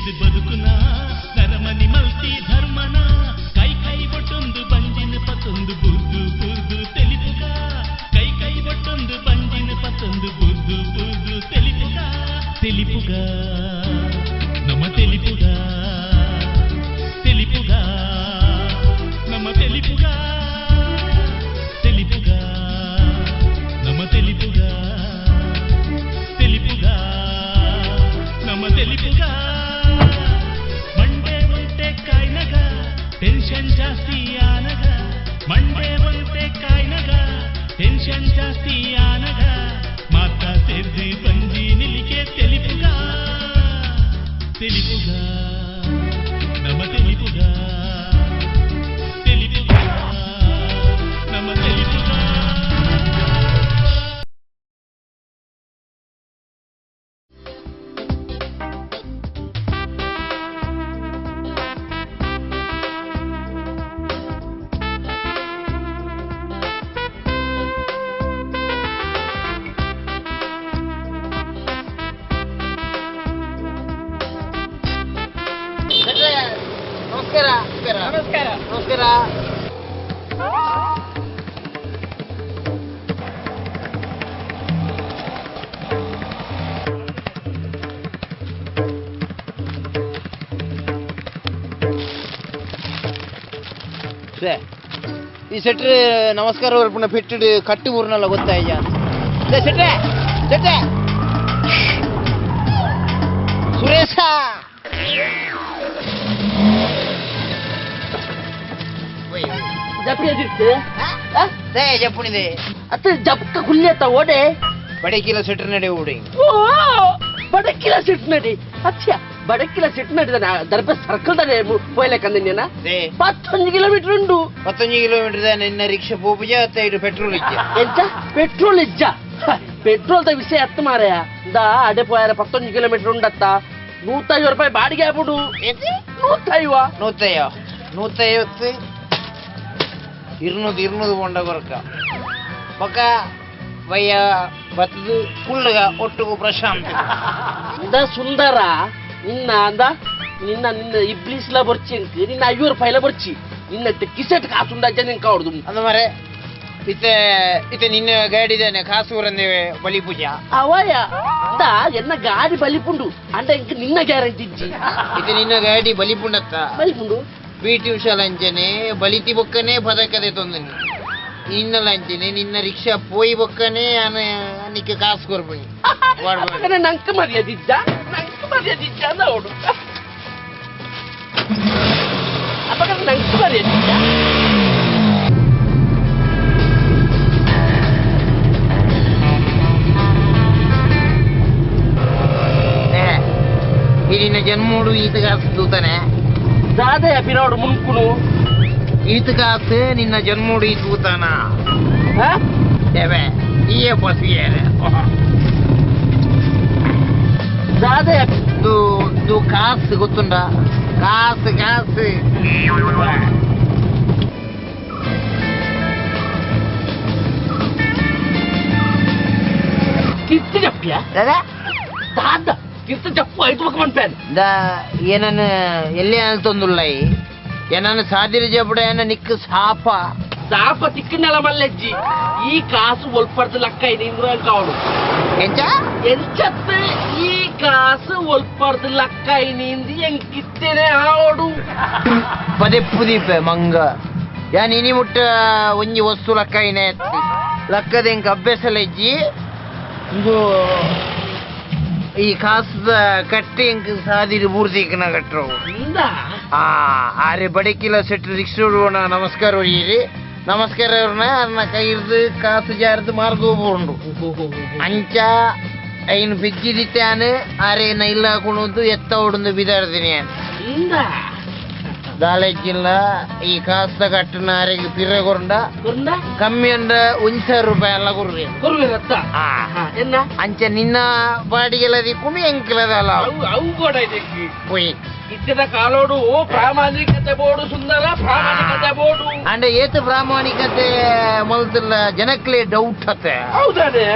ಇದು ಬದುಕುನ ನರಮನಿ ಮಲ್ತಿ ಧರ್ಮನ ಕೈ ಕೈ ಬೊಟ್ಟೊಂದು ಬಂಜಿನ ಪತ್ತೊಂದು ಬುರ್ದು ಬುರ್ದು ತೆಲಿಪುಗ ಕೈ ಕೈ ಬೊಟ್ಟೊಂದು ಬಂಜಿನ ಪತ್ತೊಂದು ಬುರ್ದು ಬುರ್ದು ತೆಲಿಪುಗ ತೆಲಿಪುಗ ನಮ್ಮ ತೆಲಿಪುಗ ತೆಲಿಪುಗ ನಮ್ಮ ತೆಲಿಪುಗ ತೆಲಿಪುಗ ನಮ್ಮ ತೆಲಿಪುಗ ತೆಲಿಪುಗ ನಮ್ಮ ತೆಲಿಪುಗ ಮಂಡೆ ಒಂಟೆ ಕಾಯ್ನಗ ಟೆನ್ಷನ್ ಜಾಸ್ತಿ ಆನಗ ಮಂಡೆ ಒಂಟೆ ಕಾಯ್ನಗ ಟೆನ್ಷನ್ ಜಾಸ್ತಿ ಆನಗ ಮಾತ ಸೇರ್ದು ಬಂಜಿ ನಿಲಿಕೆ ತೆಲಿಪುಗ ತೆಲಿಪುಗ ನಮ್ಮ ತೆಲಿಪುಗ ತೆಲಿಪುಗ ನಮ್ಮ ತೆಲಿಪುಗ. ಈ ಸೆಟ್ರೆ ನಮಸ್ಕಾರ ಪುನಃ ಪೆಟ್ಟಿಡು ಕಟ್ಟಿ ಊರ್ನಲ್ಲ ಗೊತ್ತಾಯ್ಯ ಸೆಟ್ರೆ ಸೆಟ್ರೆ ಸುರೇಶ ಜಪ್ಪುಣಿದೆ ಅತ್ತ ಜಪ್ಕ ಕುಲ್ಯತ್ತ ಓಡೆ ಬಡಕಿಲ ಸೆಟ್ರ್ ನಡೆ ಓಡಿ ಬಡಕಿಲ ಸಿಟ್ ನಡಿ ಅಚ್ಚ ಬಡಕಿಲ ಸಿಟ್ ನಡಿದ ದರ್ಬೆ ಸರ್ಕಲ್ ದಾನೆ ಪೋಯ್ಲೆ ಕಂದಿನ 15 ಕಿಲೋಮೀಟರ್ ಉಂಡು 15 ಕಿಲೋಮೀಟರ್ ನಿನ್ನ ರಿಕ್ಷಾ ಪೋಪುಜ ಅತ್ತ ಪೆಟ್ರೋಲ್ ಇಜ್ಜ ಎಂತ ಪೆಟ್ರೋಲ್ ಇಜ್ಜ ಪೆಟ್ರೋಲ್ ದ ವಿಷಯ ಅತ್ತ ಮಾರಯ ದಾ ಅಡೆ ಪೋಯಾರ 15 ಕಿಲೋಮೀಟರ್ ಉಂಡತ್ತ 150 ರೂಪಾಯಿ ಬಾಡಿಗೆ ಆಗ್ಬಿಡು 150 200 ಕೊಂಡ ಕೊರಕ ಪಕ್ಕ ವಯ್ಯ ಬತ್ತದು ಕುಳ್ಳಗ ಒಟ್ಟುಗು ಪ್ರಶಾಂತ ದ ಸುಂದರ ನಿನ್ನ ಅಂದ ನಿನ್ನ ನಿನ್ನ ಇಬ್ಲಿಸ್ಲ ಬರ್ಚಿಂಕ್ ನಿನ್ನ 50 ರೂಪಾಯಿಲ ಬರ್ಚಿ ನಿನ್ನ ಕಿಸೆಟ್ ಕಾಸು ಉಂಡಜ್ಜ ನಿನ್ ಕಾವಡ್ದು ಅದು ಮರೆ ಇತ್ತೆ ನಿನ್ನ ಗಾಡಿದಾನೆ ಕಾಸೂರಂದೇವೆ ಬಲಿ ಪೂಜಾ ಅವಯ ಅದ ಎನ್ನ ಗಾಡಿ ಬಲಿಪುಂಡು ಅಂಡ ಇಂಕ ನಿನ್ನ ಗ್ಯಾರಂಟಿ ಇಜ್ಜಿ ಇತ್ತೆ ನಿನ್ನ ಗಾಡಿ ಬಲಿಪುಂಡತ್ತ ಬಲಿಪುಂಡು PT ಉಷಾ ಲಂಚನೆ ಬಲಿತಿ ಬೊಕ್ಕನೆ ಪದಕದೆ ತೊಂದನಿ ನಿನ್ನ ಲಂಚನೆ ನಿನ್ನ ರಿಕ್ಷಾ ಪೋಯಿ ಬೊಕ್ಕನೆ ನಿಕ್ಕೆ ಕಾಸು ಕೊರ್ಬನಿ ನಂಕ ಮರ್ಯಾದಿದ್ದ ನೋಡು ಅಪ್ಪ ನಂಕ ಮರ್ಯಾದಿದ್ದ ನಿನ್ನ ಜನ್ಮೋಡು ಈತ ಕಾಸು ತೂತಾನೆ ದಾದೆ ಅಪಿನೋಡು ಮುನ್ಕುನು ಈತ ಕಾಸು ನಿನ್ನ ಜನ್ಮೋಡು ಈ ತೂತಾನ ಈಯೇ ಪಸಿಯೇನೆ ದಾದೆ ಇದು ಕಾಸು ಗೊತ್ತುಂಡ ಕಾಸು ಕಿರ್ತಿ ಜಪ್ಪಿಯ ದಾದ ಕಿರ್ತಿ ಜಪ್ಪು ಐದು ಮಕ್ಕ ಮನ್ಪೇನ್ ಏನನ್ನ ಎಲ್ಲೇ ಅಂತಂದುಲ್ಲ ಏನನ್ನ ಸಾದಿರ ಜಬಡ ಏನ ನಿಕ್ಕ ಸಾಪ ತಿಕ್ಕನೆಲ್ಲ ಮಲ್ಲೆಜ್ಜಿ ಈ ಕಾಸು ಒಲ್ಪಡ್ದು ಲಕ್ಕ ಇದೆ ಇಂದ್ರ ಕಾವಡು ಎಂಚತ್ತೆ ಈ ಕಾಸು ಒಲ್ಪಡ್ದು ಲಕ್ಕ ಇನಿಂದಿ ಎಂಕಿತ್ತೇನೆ ಆವಡು ಪದೇ ಪುದೀಪೆ ಮಂಗ ಯಾನ್ ಇನಿ ಮುಟ್ಟ ಒಂಜಿ ವಸ್ತು ಲಕ್ಕ ಇನೇ ಲಕ್ಕದ ಎಂಕ ಅಭ್ಯಾಸಲೆಜ್ಜಿ ಈ ಕಾಸದ ಕಟ್ಟಿ ಎಂಕ ಸಾದಿರು ಬೂರ್ದಿಕ್ಕನ ಕಟ್ರು ಆರೆ ಬಡಕಿಲ ಸೆಟ್ ರಿಕ್ಷೋಣ ನಮಸ್ಕಾರ ಹೊಡಿಯಿರಿ ನಮಸ್ಕಾರ ಅನ್ನ ಕೈ ಇರ್ದು ಕಾಸು ಜಾರದು ಮಾರ್ಗೋ ಬೋಂಡು ಅಂಚ ಐನ್ ಬಿಜ್ಜಿದಿತ್ತಾನೆ ಆರೆ ಇಲ್ಲ ಹಾಕೊಂಡು ಎತ್ತ ಹೊಡೆದು ಬಿದಾಡ್ತೀನಿ ದಾಳೆಜ್ಜಿಲ್ಲ ಈ ಕಾಸದ ಕಟ್ಟನ ಆರೆಗೆ ಪಿರಗೊಂಡ ಕಮ್ಮಿ ಅಂಡ 1,000 ರೂಪಾಯಿ ಎಲ್ಲ ಕೊರ್ರಿ ಅಂಚ ನಿನ್ನ ಬಾಡಿಗೆಲ್ಲ ದಿಕ್ಕೊಂಡು ಎಂಕಿಲದಲ್ಲ ಪೋಯಿ ಇತ್ತಿನ ಕಾಲೋಡು ಪ್ರಾಮಾಣಿಕತೆ ಬೋಡು ಸುಂದರ ಪ್ರಾಮಾಣಿಕತೆ ಬೋಡು ಅಂಡ ಏತು ಪ್ರಾಮಾಣಿಕತೆ ಮೊದಲ ಜನಕ್ಲೆ ಡೌಟ್ ಹತ್ತೆ ಹೌದಾನೆ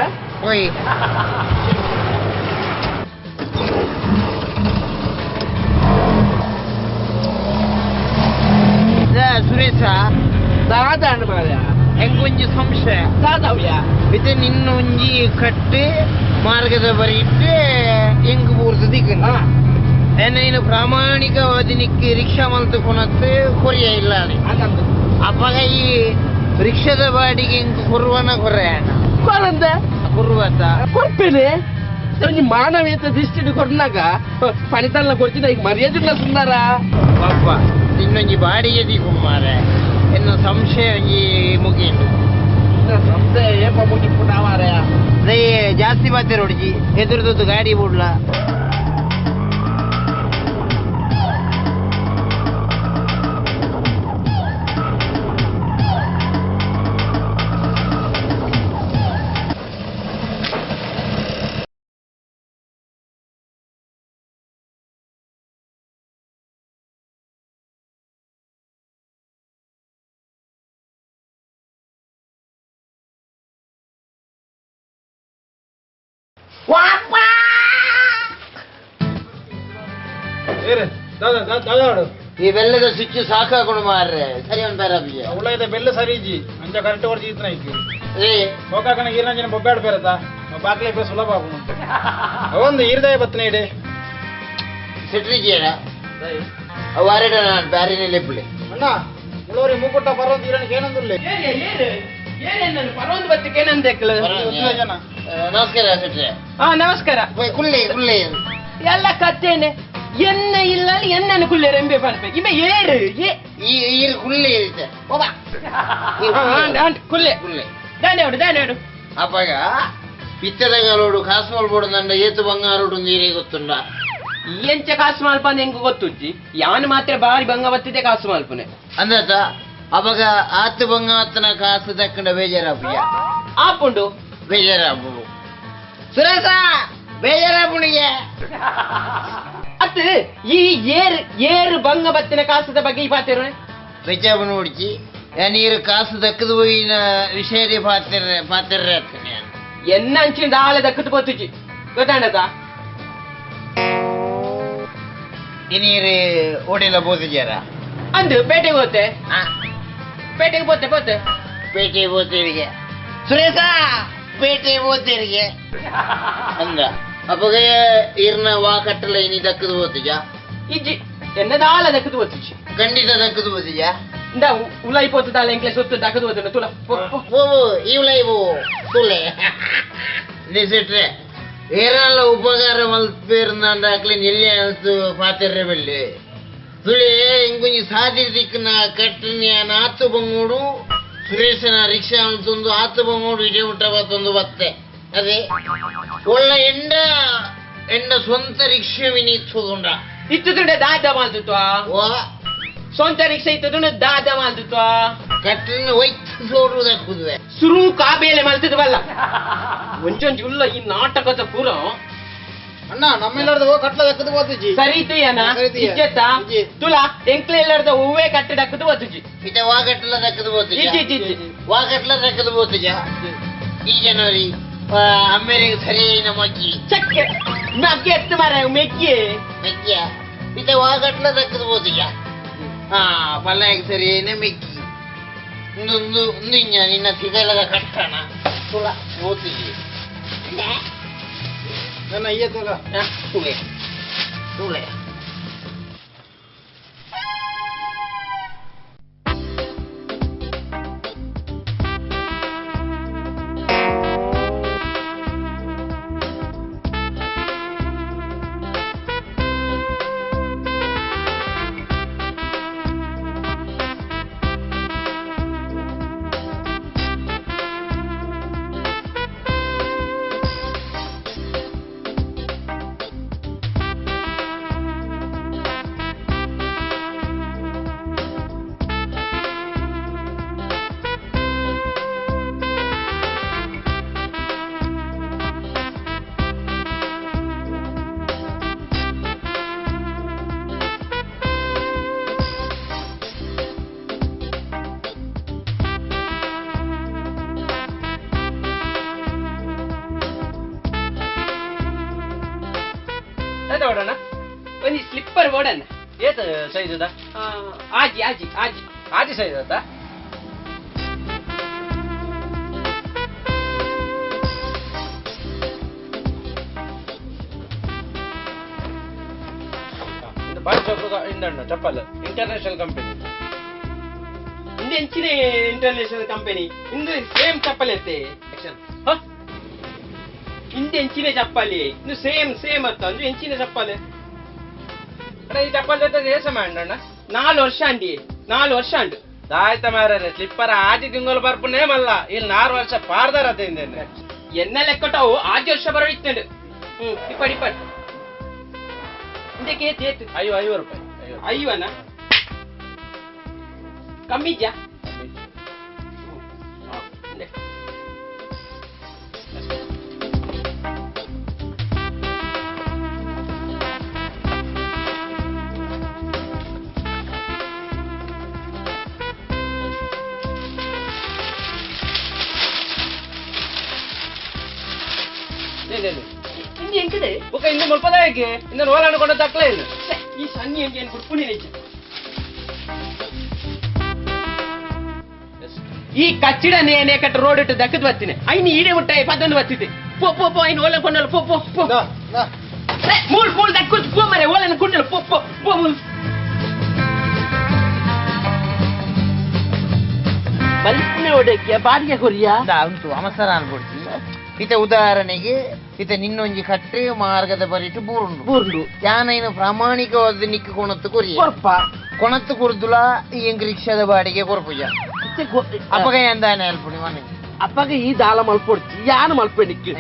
ಸುರೇಶ ಸಾಧಾರಣ ಮಾರ್ಯ ಹೆಂಗೊಂಜಿ ಸಂಶಯ ಸಾಧವ್ಯ ಇದು ನಿನ್ನೊಂಜಿ ಕಟ್ಟು ಮಾರ್ಗದ ಬರೀಟ್ ಹೆಂಗ್ ಬೂರ್ದು ದಿಕ್ಕನ ಏನೇನು ಪ್ರಾಮಾಣಿಕವಾದಿ ನಿಕ್ಕಿ ರಿಕ್ಷಾ ಮಲ್ತು ಕೊನತ್ತು ಕೊರಿಯ ಇಲ್ಲ ಅನ್ನಂದು ಅಪ್ಪಾಗ ಈ ರಿಕ್ಷಾದ ಬಾಡಿಗೆ ಹೆಂಗ್ ಕೊರುವನ ಕೊರೆಯಣ ಕೊರಂದ ಕೊರುವತ್ತ ಕೊಡ್ಪೇನೆ ಒಂಜಿ ಮಾನವೀಯತೆ ದೃಷ್ಟಿಡು ಕೊಡ್ನಾಗ ಪಣಿತಲ್ಲ ಕೊಡ್ತಿದ್ದ ಈಗ ಮರ್ಯಾದಿಲ್ಲ ಸುಂದರ ಪಾಪ ಇನ್ನೊಂಜಿ ಬಾಡಿಗೆ ದಿಕ್ಕು ಮಾರೆ ಇನ್ನು ಸಂಶಯ ಒಂಜಿ ಮುಗಿಂಡು ಸಂಸ್ಥೆ ಏಪ ಮುಗಿ ಪುಟ ಮಾರಯ ಅದೇ ಜಾಸ್ತಿ ಬಾತಿರ ಹುಡುಗಿ ಎದುರ್ದದ್ದು ಗಾಡಿ ಬಿಡ್ಲ ಈ ಬೆಲ್ಲದ ಸ್ವಿಚ್ ಸಾಕಾಕೊಂಡು ಮಾರ್ರೆ ಸರಿ ಒಂದು ಬೇರೆ ಉಳ್ಳಾಯ್ದ ಬೆಲ್ಲ ಸರಿಜಿ ಅಂಚ ಕರೆಕ್ಟ್ ವರ್ಜಿ ಇತ್ತು ನೈಕಿ ಏ ಸೋಕಾಕನ ಈರ್ನಂಚಿನ ಬೊಬ್ಬಾಡ್ ಬೇರತ ಬಾಕ್ಲೆ ಬೇ ಸುಲಭ ಆಗುನು ಒಂದು ಈರ್ದಾಯ ಬತ್ತನೆ ಇಡೆ ಸಿಟ್ರಿಜಿಯರ ಅವಾರಡ ನಾನು ಬ್ಯಾರಿನೇ ಲೆಪ್ಪಳೆ ಅಣ್ಣ ಮುಳೋರಿ ಮೂಕೊಟ್ಟ ಪರ್ವಂತ ಈರನಿಗೆ ಏನಂದುಲ್ಲೆ ಪರವಂತ ಬತ್ತಿಗೆ ಏನಂದೇಕ್ಲು ಜನ ನಮಸ್ಕಾರ ಸಿಟ್ರೆ ನಮಸ್ಕಾರ ಕುಳ್ಳೆ ಕುಳ್ಳೆ ಎಲ್ಲ ಕತ್ತೇನೆ ಎನ್ನ ಇಲ್ಲ ಎನ್ನನ್ನು ಕುಳ್ಳೆ ರೆಂಬೆ ಬರ್ಬೇಕು ಇಮ್ಮ ಏರು ಈ ಈರು ಕುಳ್ಳೆ ಇರುತ್ತೆ ಹೋಗ ಕುಳ್ಳೆ ಕುಳ್ಳೆ ದಾನೇಡು ಅಪ್ಪಾಗ ಪಿತ್ತದಗಾಲೋಡು ಕಾಸ್ಮಲ್ ಬೋಡಂದ ಏತು ಬಂಗಾರೋಡು ನೀರೇ ಗೊತ್ತುಂಡ ಎಂಚ ಕಾಸು ಮಾಲ್ಪಂದ ಹೆಂಗ ಗೊತ್ತುಜ್ಜಿ ಯಾನ್ ಮಾತ್ರ ಬಾರಿ ಬಂಗ ಬತ್ತಿದೆ ಕಾಸು ಮಾಲ್ಪನೆ ಅಂದತ ಅವಾಗ ಆತು ಬಂಗಾತನ ಕಾಸು ತಕ್ಕಂಡ ಬೇಜಾರಪ್ಪಯ್ಯ ಆಪುಂಡು ಬೇಜಾರಪ್ಪು ಸುರೇಶ ಬೇಜಾರಪ್ಪನಿಗೆ ಅತ್ ಈ ಏರು ಬಂಗ ಬತ್ತಿನ ಕಾಸದ ಬಗ್ಗೆ ಈ ಪಾತಿರೋ ಬೆಚ್ಚಪ್ಪನ ಹುಡುಕಿ ನೀರು ಕಾಸು ದಕ್ಕದು ಹೋಯಿನ ವಿಷಯ ಪಾತಿರ್ರೆ ಎನ್ನ ಅಂಚಿನ ಆಳೆ ದಕ್ಕದು ಬತ್ತುಜಿ ಗೊತ್ತಾಣದ ನೀರು ಓಡಿಲ್ಲ ಬೋದಿದ್ಯಾರ ಅಂದು ಪೇಟೆಗೆ ಹೋತೆ ಪೇಟೆಗೆ போತೆ ಪೇಟೆ ಬೋತಿರಿಗೆ ಸುರೇಶ ಪೇಟೆ ಬೋತಿರಿಗೆ ಅಂದ ಅಪ್ಪಗ ಈರ್ನ ವಾ ಕಟ್ಟಲ ಇನಿ ದಕ್ಕದು ಬೋತಿಜ ಇಜ್ಜಿ ಎನ್ನದ ಆಳ ದಕ್ಕದು ಬತ್ತುಜಿ ಖಂಡಿತ ದಕ್ಕದು ಬೋತಿಜ ಇಂದ ಉಲಾಯಿ ಪೋತದಾಳ ಎಂಕ್ಲೆ ಸೊತ್ತು ದಕ್ಕದು ಬತ್ತನ ತುಲ ಓ ಇವಳೈವು ತುಲೆ ನಿಸಿಟ್ರೆ ಏರಲ್ಲ ಉಪಕಾರ ಮಲ್ಪೇರ್ನಾಕ್ಲಿ ನೆಲ್ಲಿ ಅನ್ಸು ಪಾತಿರ್ರೆ ಬೆಳ್ಳಿ ತುಳಿ ಇಂಕೊಂಜಿ ಸಾದಿ ದಿಕ್ಕನ ಕಟ್ಟನ್ಯ ಆತು ಬಂಗೋಡು ಸುರೇಶನ ರಿಕ್ಷಾ ಅಂತಂದು ಆತು ಬಂಗೋಡು ಇಡೀ ಊಟ ಬತ್ತೊಂದು ಬತ್ತೆ ಅದೇ ಒಳ್ಳ ಎಂಡ ಸ್ವಂತ ರಿಕ್ಷಾ ವಿನಿತ್ಕೊಂಡ ಇತ್ತುದುಂಡೆ ದಾದ ಮಾಲ್ದುತ್ವಾ ಓ ಸ್ವಂತ ರಿಕ್ಷಾ ಇತ್ತದುಂಡೆ ದಾದ ಮಾಲ್ದುತ್ವಾ ಕಟ್ಟನ್ನ ಒಯ್ತು ಸೋಡುವುದಕ್ಕುದುವೆ ಸುರು ಕಾಬೇಲೆ ಮಲ್ತಿದ್ವಲ್ಲ ಒಂಚೊಂಚು ಉಲ್ಲ ಈ ನಾಟಕದ ಪೂರ ಅಣ್ಣ ನಮ್ಮೆಲ್ಲರದು ಕಟ್ಲ ದಕ್ಕದು ಬೋತಿಜಿ ಸರಿತು ಏನ ಸರಿತಿಯ. ಇಜ್ಜತ್ತ ಇಜ್ಜಿ. ತುಲ ಎಂಕ್ಲೆ ಎಲ್ಲರದ ಹೂವೇ ಕಟ್ಟಿ ಡಕ್ಕದು ಬತ್ತುಜಿ ಇತ ವಾಗಟ್ಲ ದಕ್ಕದು ಬೋತಿಜ ಇಜ್ಜಿ ವಾಗಟ್ಲ ದಕ್ಕದು ಬೋತಿಜ ಈ ಜನವರಿ ಅಮ್ಮೇರಿಗೆ ಸರಿ ನಮ್ಮಕ್ಕಿ ಚಕ್ಕೆ ಮಗ್ಗೆ ಎತ್ತು ಮಾರ ಮೆಕ್ಕೆ ಮೆಕ್ಕಿಯ ಇತ ವಾಗಟ್ಲ ದಕ್ಕದು ಬೋತಿಜ ಪಲ್ಲಾಗಿ ಸರಿ ಮೆಕ್ಕಿ ಒಂದು ನಿನ್ನ ಸಿಗಲದ ಕಟ್ಟಣ ತುಳ ಬೋತಿಜಿ ನನ್ನ ಅಯ್ಯತ್ತಲ್ಲ ತುಳೆ ತುಳೆ ನೋಡೋಣ ಒಂದು ಸ್ಲಿಪ್ಪರ್ ಓಡಣ ಏತ ಸೈಜದ ಆಜಿ ಆಜಿ ಆಜಿ ಆಚೆ ಸೈಜ್ ಆಯ್ತಾ ಬಾಯಿ ಚೌಕದ ಇಂದಣ್ಣ ಚಪ್ಪಲ್ ಇಂಟರ್ನ್ಯಾಷನಲ್ ಕಂಪನಿ ಇಂದು ಹೆಂಚಿನ ಇಂಟರ್ನ್ಯಾಷನಲ್ ಕಂಪನಿ ಇಂದು ಸೇಮ್ ಚಪ್ಪಲಿ ಐತೆ ಇಂದು ಹೆಂಚಿನ ಚಪ್ಪಲಿ ಇನ್ನು ಸೇಮ್ ಅತ್ತ ಅಂದ್ರೆ ಹೆಂಚಿನ ಚಪ್ಪಲಿ ಈ ಚಪ್ಪಲ್ ಜೊತೆ ಏಸ ಮಾಡಣ್ಣ 4 ವರ್ಷ ಅಂಡಿ 4 ವರ್ಷ ಅಂಡು ಆಯ್ತ ಮಾರ್ರೆ ಸ್ಲಿಪ್ಪರ್ ಆದಿ ತಿಂಗಳು ಬರ್ಪುನೇ ಮಲ್ಲ ಇಲ್ಲಿ 4 ವರ್ಷ ಪಾರ್ದಾರತ್ತೆ ಎನ್ನ ಲೆಕ್ಕಟಾವು 5 ವರ್ಷ ಬರೋ ಇತ್ತಂಡು ಡಿಪಡಿ ಇಂದಕ್ಕೆ ಏತು 50 ರೂಪಾಯಿ 50 ಕಮ್ಮಿ ಇದೆಯಾ ಇಂದು ಎಂಕದೆ ಬುಕ್ಕ ಇನ್ನು ಮುಲ್ಪದಾಯಕ್ಕೆ ಇನ್ನು ರೋಲ್ ಅನ್ಕೊಂಡು ತಕ್ಕಲೇ ಇಲ್ಲ ಈ ಸಣ್ಣ ಎಂಗೆ ಏನು ಕುಡ್ಪುನಿ ಈ ಕಚ್ಚಿಡ ನೇನೆ ಕಟ್ಟ ರೋಡ್ ಇಟ್ಟು ದಕ್ಕದ್ ಬರ್ತೀನಿ ಐನು ಈಡೆ ಮುಟ್ಟ 11 ಬರ್ತಿದ್ದೆ ಪೋ ಐನು ಓಲನ್ ಕೊಂಡಲ್ಲ ಪೋ ಮೂಲ್ ದಕ್ಕದ್ ಪೋ ಮರೆ ಓಲನ್ ಕೊಂಡಲ್ಲ ಪೋ ಮೂಲ್ ಬಲ್ಪನೆ ಒಡೆಕ್ಕೆ ಬಾಡಿಗೆ ಕೊರಿಯಾ ಉಂಟು ಅವಸರ ಅನ್ಬಿಡ್ತಿ ಇತ ಉದಾಹರಣೆಗೆ ಇತ ನಿನ್ನೊಂಜಿ ಕಟ್ಟೆ ಮಾರ್ಗದ ಬರಿಟ್ಟು ಬೂರುಂಡು ಯಾನೈನು ಪ್ರಾಮಾಣಿಕವಾದ ನಿಕ್ಕು ಕೊಣತ್ತು ಕೊರಿಯ ಕೊಣತ್ತು ಕೊರ್ದುಲ ಈ ಎಂಗ್ ರಿಕ್ಷಾದ ಬಾಡಿಗೆ ಕೊರ್ಪುಜ ಅಪ್ಪಗ ಎಂದಾನೆ ಅಲ್ಪುಣಿ ಮನೆ ಅಪ್ಪಗ ಈ ದಾಲ ಮಲ್ಪೊಡ್ತಿ ಯಾನು ಮಲ್ಪೆಡಿಕ್ಕೆ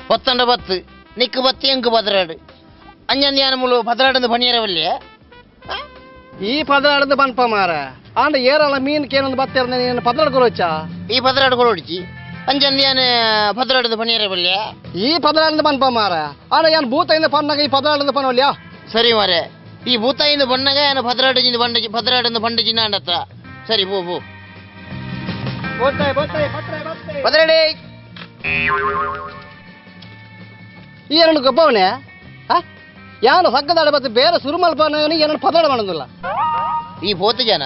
ಪತ್ತಂಡ ಬತ್ತು ನಿಕ್ಕು ಬತ್ತಿ ಎಂಕ್ ಬದ್ರಾಡು ಅಂಜಂದ್ಯಾನ ಮುಳು ಭದ್ರಾಡಂದು ಬಣಿಯರವಲ್ಲೆ ಈ ಪದರಾಡದ ಬನ್ಪ ಮಾರ ಆಂಡ ಏರಲ್ಲ ಮೀನ್ ಕೇನೊಂದು ಬತ್ತೇರ ನೀನು ಪದರಾಡ್ಕೊಳೋಚ್ಚ ಈ ಭದ್ರಾಡ್ಕೊಳೊಡ್ಚಿ ಅಂಜಂದ್ಯಾನ ಭದ್ರಾಡದ ಬಣಿಯರವಲ್ಲೆ ಈ ಪದರಾಡದ ಬನ್ಪ ಮಾರ ಆಂಡ ಯಾನ್ ಭೂತದಿಂದ ಪನ್ನಾಗ ಈ ಪದರಾಡದ ಪನವಲ್ಯ ಸರಿ ಮಾರೆ ಈ ಭೂತಾಯಿಂದ ಬಣ್ಣಗ ಏನ ಭದ್ರಾಡಜಿಂದ ಭದ್ರಾಡಂದು ಬಂಡಜಿನ ಅಂಡತ್ತ ಸರಿ ಬೋ ಭದ್ರಾಡಿ ಈ ಎರಡು ಗೊಬ್ಬವನೆ ಯಾನು ಸಗ್ಗದಾಡ ಬತ್ತು ಬೇರೆ ಸುರುಮಲ್ಪನವನಿ ಏನನ್ನು ಪದರಾಡ ಮಾಡೋದಿಲ್ಲ ಈ ಪೋತು ಜನ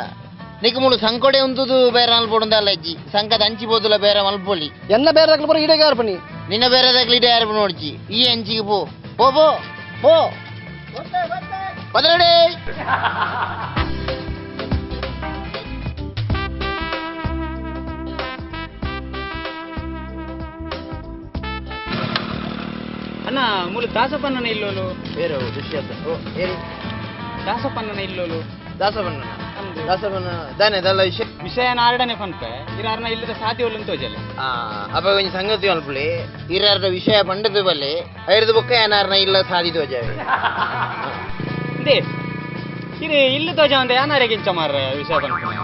ನಿಕ್ ಮುಳು ಸಂಕೊಡೆ ಉಂತುದು ಬೇರೆ ಮಲ್ಪೊಡುಂದಲ್ಲ ಅಜ್ಜಿ ಸಂಕದ ಹಂಚಿ ಬೋದುಲ ಬೇರೆ ಮಲ್ಪೊಳ್ಳಿ ಎನ್ನ ಬೇರೆ ಬರ ಇಡಗ ಯಾರ್ಪನಿ ನಿನ್ನ ಬೇರೆದಾಗ್ಲಿ ಇಡೇ ಯಾರು ನೋಡ್ಚಿ ಈ ಹಂಚಿಗೆ ಪೋ ಭದ್ರಾಡಿ ಅಣ್ಣ ಮೂಲ ದಾಸಪ್ಪನ ಇಲ್ಲೋಲು ಬೇರೆ ದುಷ್ಯಂತ ಓ ಹೇಳಿ ದಾಸಪ್ಪನ ಇಲ್ಲೋಲು ದಾಸವನ್ನ ದಾನೆ ದಲ್ಲ ವಿಷಯ ನಾರಡನೆ ಪನ್ಪೆ ಇರಾರ್ನ ಇಲ್ಲದ ಸಾಧ್ಯ ಒಳ್ಳೆ ತೋಜಲ್ಲ ಅಪ್ಪ ಕೊಂಚ ಸಂಗತಿ ಅಲ್ಪಲಿ ಇರಾರ್ದ ವಿಷಯ ಪಂಡದು ಬಲ್ಲೆ ಐರ್ದು ಬೊಕ್ಕ ಏನಾರ್ನ ಇಲ್ಲ ಸಾಧಿತು ಅಜಾವೆ ಇಂದೇ ಇದು ಇಲ್ಲ ತೋಜ ಅಂತ ಯಾನಾರೆ ಗಿಂಚ ಮಾರ ವಿಷಯ ಪನ್ಪೆ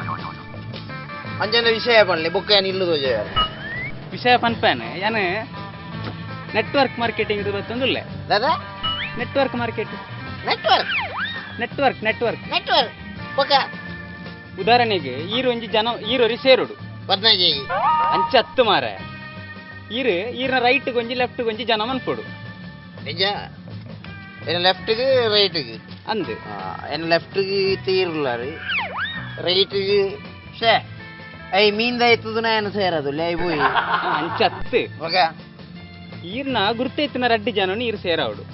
ಅಂಜನ ವಿಷಯ ಪನ್ಲೆ ಬೊಕ್ಕ ಏನ್ ಇಲ್ಲ ತೋಜಾವೆ ವಿಷಯ ಪನ್ಪೇನೆ ಯಾನ ನೆಟ್ವರ್ಕ್ ಮಾರ್ಕೆಟಿಂಗ್ ಇದು ಗೊತ್ತೊಂದಿಲ್ಲ ದಾದಾ ನೆಟ್ವರ್ಕ್ ಮಾರ್ಕೆಟಿಂಗ್ ನೆಟ್ವರ್ಕ್ ಬೊಕ್ಕ ಉದಾಹರಣೆಗೆ ಈರೊಂಜಿ ಸೇರುಡು 15 ಅಂಚ 10 ಮಾರ ಈರ್ನ ರೈಟ್ ಗೊಂಜಿ ಲೆಫ್ಟ್ ಗೊಂಜಿ ಜನ ಮನ್ಪೊಡು ನಿಜ ಏನ ಲೆಫ್ಟ್ಗೆ ರೈಟ್ಗೆ ಅಂದು ಏನ ಲೆಫ್ಟ್ಗೆ ತೀರ್ಲಾರಿ ರೈಟ್ಗೆ ಶೇ ಐ ಮೀಂದ ಎತ್ತುದನ ಏನು ಸೇರದು ಲೇ ಬೋಯ್ ಅಂಚ 10 ಬೊಕ್ಕ ಈರ್ನ ಗುರ್ತೈತಿನ ರಡ್ಡಿ ಜನನು ಈರ್ ಸೇರಾವಡು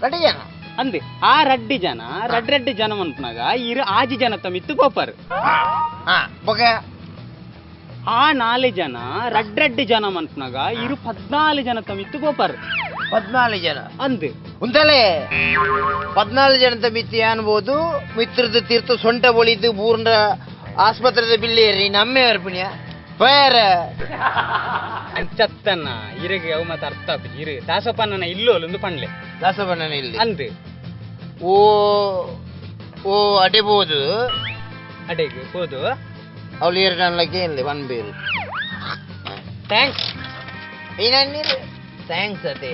ರೆಡಿ ಜನ ಅಂದೆ ಆ ರಡ್ಡಿ ಜನ ರಡ್ಡಿ ಜನ ಮನ್ಪನಾಗ ಈರು ಆಜಿ ಜನ ತಮಿತ್ತು ಪೋಪರ್ ಬೊಕ್ಕ ಆ 4 ಜನ ರಡ್ಡಿ ಜನ ಮನ್ಪನಾಗ ಇರು 14 ಜನ ತಮಿತ್ತು ಪೋಪರ್ 14 ಜನ ಅಂದೆ ಉಂಟಲೆ 14 ಜನದ ಮಿತಿ ಅನ್ಬೋದು ಮಿತ್ರದ ತೀರ್ಥ ಸೊಂಟ ಬೊಳಿದು ಬೂರ್ನ ಆಸ್ಪತ್ರೆದ ಬಿಲ್ಲೇರಿ ನಮ್ಮೆ ಅರ್ಪಣ್ಯ ಬೇರೆ ಅಂಚತ್ತನ್ನ ಇರಗೆ ಅವು ಮತ್ತೆ ಅರ್ಥ ಆಪಿ ಇರು ದಾಸಪ್ಪನ ಇಲ್ಲೋಲೊಂದು ಪಂಡ್ಲೆ ದಾಸಪ್ಪನ ಇಲ್ಲಿ ಅಂದೆ ಓ ಅಡೆಬೋದು ಅಡೆಗೆ ಹೋದು ಅವಳು ಎರಡನ್ಲಕ್ಕೆ ಇಲ್ಲಿ ಬಂದ್ಬೇರು ಥ್ಯಾಂಕ್ಸ್ ಏನನ್ನಿರು ಥ್ಯಾಂಕ್ಸ್ ಅದೇ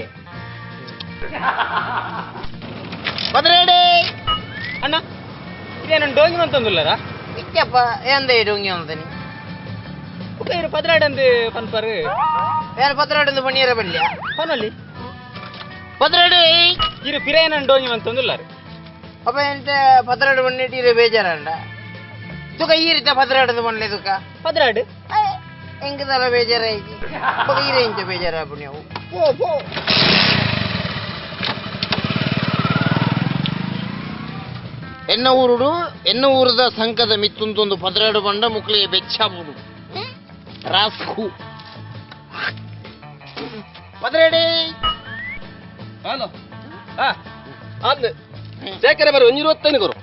ಪದರಾಡೆ ಅಣ್ಣ ಇದೇನು ಡೋಂಗಿ ಅಂತಂದಿಲ್ಲರ ಇಕ್ಕಪ್ಪ ಎಂದ ಡೊಂಗಿ ಅಂತಾನೆ ಇರು ಪದ್ರಾಡಂದು ಪನ್ಪರ್ ಯಾರು ಪದರಾಡಂದು ಬಣ್ಣಿಯರ ಬಲ್ಯ ಪನಲ್ಲಿ ಪದರಾಡೆ ಇರು ಪಿರೇನ ಡೋಂಗಿ ಅಂತಂದಿಲ್ಲಾರ ಅಪ್ಪ ಎಂತ ಪದರಾಡು ಬಣ್ಣಿಟ್ಟಿರ ಬೇಜಾರಂಡ ತುಕ ಈ ರೀತಿ ಪದರಾಡದು ಬಣ್ಣ ತುಕ ಪದ್ರಾಡು ಹೆಂಗದಲ್ಲ ಬೇಜಾರಾಯ್ತು ಈ ಇಂಚ ಬೇಜಾರ ನೀವು ಪೋ ಎನ್ನ ಊರದ ಸಂಕದ ಮಿತ್ತುಂತೊಂದು ಪದರಾಡು ಬಂಡ ಮುಕ್ಳಿಗೆ ಬೆಚ್ಚಾಬುಡು ರಾಸ್ಕು ಪದರಾಡಿ ಹಲೋ ಅಂದ್ ಶೇಖರ ಬರು ಒಂಜಿ ಹೊತ್ತೇನೆ ಕೊರು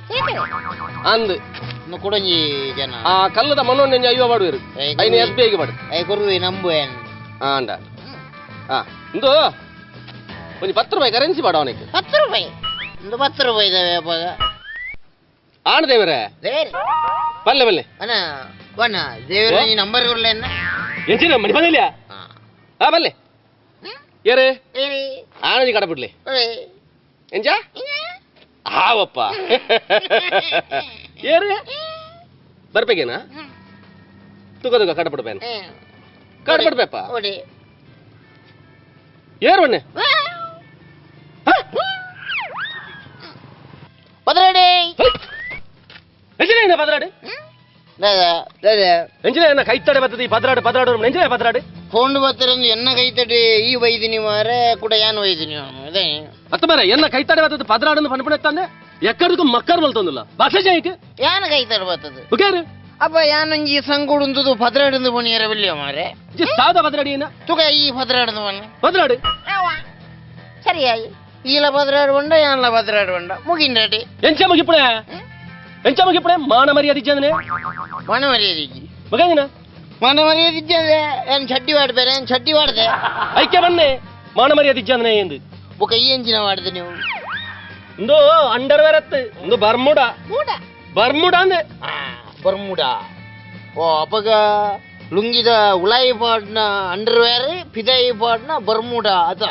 ಅಂದ್ ಕೊಡಂಜಿ ಜನ ಆ ಕಲ್ಲದ ಮಣ್ಣೊಂದು ಅಯ್ಯೋ ಮಾಡುವರು ಐನು ಎಸ್ ಬಿ ಐಗೆ ಮಾಡು ಕೊರುವೆ ನಂಬು ಏನು ಅಂಡ ಇಂದು ಒಂದು 10 ರೂಪಾಯಿ ಕರೆನ್ಸಿ ಮಾಡು ಅವನಿಗೆ 10 ರೂಪಾಯಿ ಒಂದು 10 ರೂಪಾಯಿ ಇದಾವೆ ಅಪ್ಪಾಗ ಆಣ ದೇವರೇ ಬಲ್ಲೆ ಬಲ್ಲೆ ಅಣ್ಣ ಬಣ್ಣ ದೇವರ ಈ ನಂಬರ್ ಕೊಡ್ಲೇನ ಎಂಚಿನ ಮಣಿ ಬಂದಿಲ್ಲ ಬಲ್ಲೆ ಏರೇ ಆಣಜಿ ಕಡ ಬಿಡ್ಲಿ ಎಂಜ ಹಾವಪ್ಪ ಏರೇ ಬರ್ಬೇಕೇನಾ ತುಕ ಕಡ ಬಿಡ್ಬೇನ ಕಡ ಬಿಡ್ಬೇಪ ಏರ್ ಬಣ್ಣೆ ಪದರಾಡಿ ಎಂಜಿನ ಪದರಾಡು ಎಂಜಿನ ಕೈತಡೆ ಬರ್ತದೆ ಈ ಪದರಾಡು ಎಂಜಿನ ಪದರಾಡು ಫೋನ್ ಬರ್ತಾರಂದು ಎನ್ನ ಕೈತಡಿ ಈ ವೈದಿನಿ ಮಾರೆ ಕೂಡ ಯಾನ್ ವೈದಿನಿ ಅದೇ ಅತ್ತ ಮಾರೆ ಎನ್ನ ಕೈತಡೆ ಬರ್ತದೆ ಪದರಾಡು ಪನ್ಪಣೆತ್ತಾನೆ ಎಕ್ಕಡಕ್ಕೂ ಮಕ್ಕರ್ ಬಲ್ತೊಂದಿಲ್ಲ ಭಾಷೆ ಜಾಯಿಕೆ ಯಾನ ಕೈತಡ ಬರ್ತದೆ ಓಕೆ ಅಪ್ಪ ಯಾನೊಂಜಿ ಸಂಗುಡುಂದು ಪದರಾಡಂದು ಬಣಿಯರ ಬಿಲ್ಲಿಯ ಮಾರೆ ಸಾದ ಪದರಾಡಿ ಏನ ತುಕ ಈ ಪದರಾಡಂದು ಬಣ್ಣ ಪದರಾಡು ಸರಿಯಾಗಿ ಈಲ ಪದರಾಡು ಬಂಡ ಯಾನ್ಲ ಪದರಾಡು ಬಂಡ ಮುಗಿಂಡಾಟಿ ಎಂಚ ಮುಗಿಪಡೆ ಮಾನ ಮರ್ಯಾದೆ ಇಜ್ಜಂದ್ರೆ ಮನ ಮರ್ಯಾದಿಜ್ಜಿ ಮಗಂಗಿನ ಮನ ಮರ್ಯಾದಿಜ್ಜಂದ್ರೆ ಏನ್ ಚಡ್ಡಿ ವಾಡ್ಬೇರೆ ಏನ್ ಚಡ್ಡಿ ವಾಡ್ದೆ ಐಕ್ಯ ಬನ್ನೆ ಮಾನ ಮರ್ಯಾದೆ ಇಜ್ಜಂದ್ರೆ ಎಂದು ಬುಕ್ಕ ಈ ಎಂಚಿನ ವಾಡ್ದೆ ನೀವು ಒಂದು ಅಂಡರ್ ವೇರ್ ಅತ್ತೆ ಒಂದು ಬರ್ಮುಡ ಅಂದೆ ಬರ್ಮುಡ ಓ ಅಪ್ಪಗ ಲುಂಗಿದ ಉಳಾಯಿ ಪಾಡ್ನ ಅಂಡರ್ವೇರ್ ಪಿದಾಯಿ ಪಾಡ್ನ ಬರ್ಮುಡ ಅದ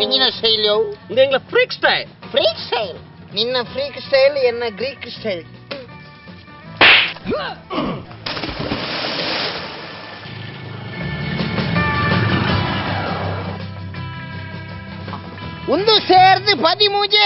ಎಂಜಿನ ಸ್ಟೈಲ್ ಅವು ಇಂಗ್ಲ ಫ್ರೀಕ್ ಸ್ಟೈಲ್ ನಿನ್ನ ಫ್ರೀಕ್ ಸ್ಟೈಲ್ ಎನ್ನ ಗ್ರೀಕ್ ಸ್ಟೈಲ್ ಒಂದು ಸೇರ್ದು 13